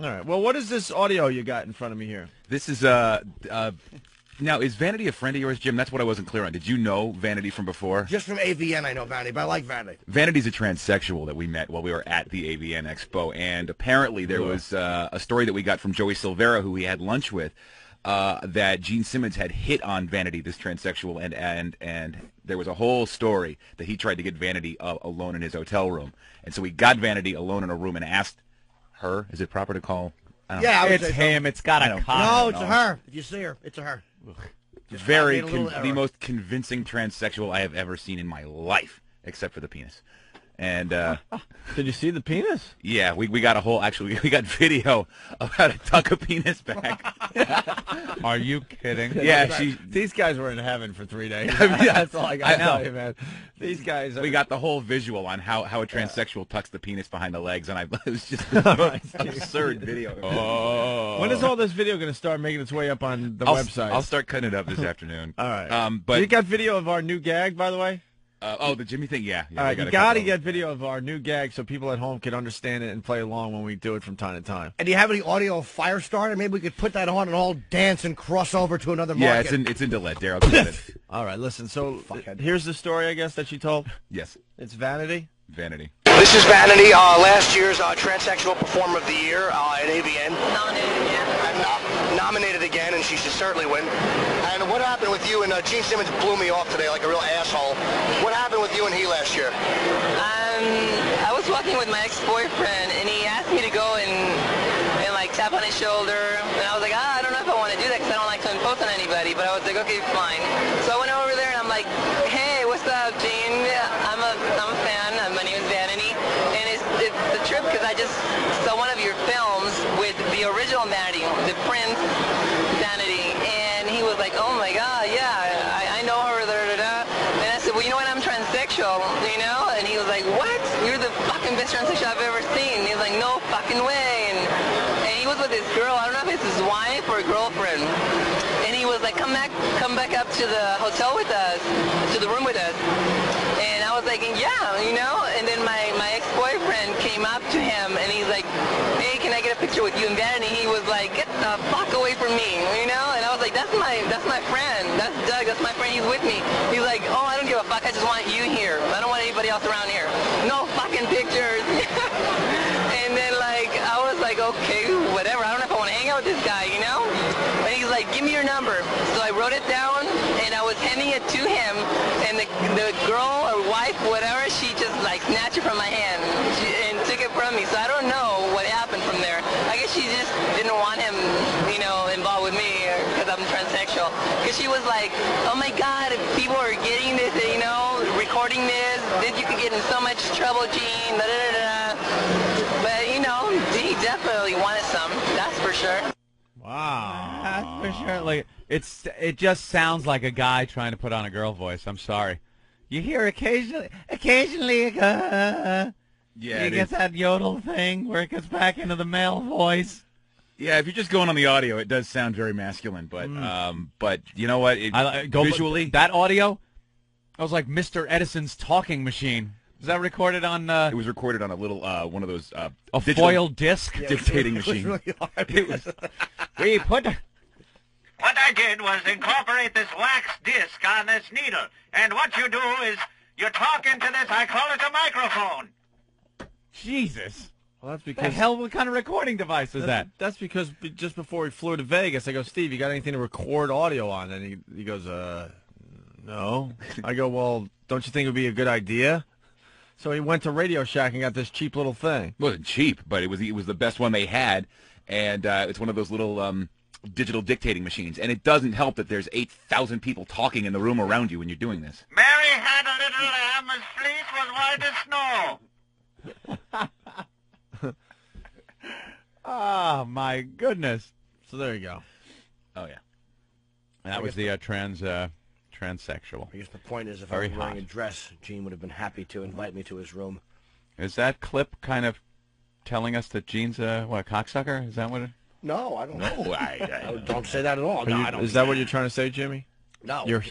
All right. Well, what is this audio you got in front of me here? This is now, is Vanity a friend of yours, Jim? That's what I wasn't clear on. Did you know Vanity from before? Just from AVN, I know Vanity, but I like Vanity. Vanity's a transsexual that we met while we were at the AVN Expo, and apparently there was a story that we got from Joey Silvera, who we had lunch with, that Gene Simmons had hit on Vanity, this transsexual, and there was a whole story that he tried to get Vanity alone in his hotel room. And so we got Vanity alone in a room and asked her, is it proper to call? Yeah, it's him. It's got a No, it's a her. If you see her, it's a her. The most convincing transsexual I have ever seen in my life, except for the penis. And did you see the penis? Yeah, we got we got video of how to tuck a penis back. Are you kidding? Yeah, these guys were in heaven for 3 days. That's all I got to tell you, man. These guys. We got the whole visual on how a transsexual tucks the penis behind the legs, and it was just the most absurd video. Oh. When is all this video going to start making its way up on the website? I'll start cutting it up this afternoon. All right. But you got video of our new gag, by the way? The Jimmy thing, yeah. All right, you got to get video of our new gag so people at home can understand it and play along when we do it from time to time. And do you have any audio of Firestarter? Maybe we could put that on and all dance and cross over to another market. Yeah, it's in Delete. Daryl, go ahead. All right, listen. So here's the story, I guess, that you told. Yes. It's Vanity. Vanity. This is Vanity, last year's Transsexual Performer of the Year at AVN. Nominated again. Nominated again, and she should certainly win. And what happened with you and Gene Simmons blew me off today like a real asshole. What happened with you and he last year? I was walking with my ex-boyfriend, and he asked me to go and like tap on his shoulder, and I was like, I don't know if I want to do that because I don't like to impose on anybody, but I was like, okay, fine. So I went over there, and I'm like, hey, what's up, Gene? I'm a fan. My name is Vanity, and it's the trip because I just saw one of your films with the original Vanity, the Prince Vanity, and he was like, oh my God, yeah, I know her, and I said, well, you know what, I'm transsexual, you know, and he was like, what? You're the fucking best transsexual I've ever seen. And he was like, no fucking way, and he was with this girl, I don't know if it's his wife or girlfriend, and he was like, come back up to the hotel with us, to the room with us. And I was like, yeah, you know, and then my ex-boyfriend came up to him, and he's like, hey, can I get a picture with you and Vanity? He was like, get the fuck away from me, you know, and I was like, that's my friend, that's Doug, that's my friend, he's with me. He's like, oh, I don't give a fuck, I just want you here, I don't want anybody else around here. No fucking pictures. And then, like, I was like, okay, whatever, I don't know if I want to hang out with this guy, you know? And he's like, give me your number. So I wrote it down, and I was handing it to him, and the girl or wife, whatever, she just, like, snatched it from my hand and took it from me. So I don't know what happened from there. I guess she just didn't want him, you know, involved with me because I'm transsexual. Because she was like, oh, my God, if people are getting this, you know, recording this, then you could get in so much trouble, Gene, da-da-da-da. But, you know, he definitely wanted some, that's for sure. Wow. That's for sure. Like, it just sounds like a guy trying to put on a girl voice. I'm sorry. You hear occasionally, yeah, you get that yodel thing where it gets back into the male voice. Yeah, if you're just going on the audio, it does sound very masculine, but you know what? Visually, that audio, I was like Mr. Edison's talking machine. Was that recorded on? It was recorded on a little one of those a foil disc dictating machine. It was really hard. We put. What I did was incorporate this wax disc on this needle, and what you do is you talk into this. I call it a microphone. Jesus. Well, that's The because hell, what kind of recording device is that? That's because just before we flew to Vegas, I go, Steve, you got anything to record audio on? And he goes, no. I go, well, don't you think it would be a good idea? So he went to Radio Shack and got this cheap little thing. It wasn't cheap, but it was the best one they had, and it's one of those little digital dictating machines. And it doesn't help that there's 8,000 people talking in the room around you when you're doing this. Mary had a little lamb, his fleece was white as snow. Oh, my goodness. So there you go. Oh, yeah. And that was the transsexual. I guess the point is, if Very I was wearing hot. a dress, Gene would have been happy to invite me to his room. Is that clip kind of telling us that Gene's a cocksucker? Is that what it... No, I don't know. I Don't say that at all. No, I don't. Is that what you're trying to say, Jimmy? No. You're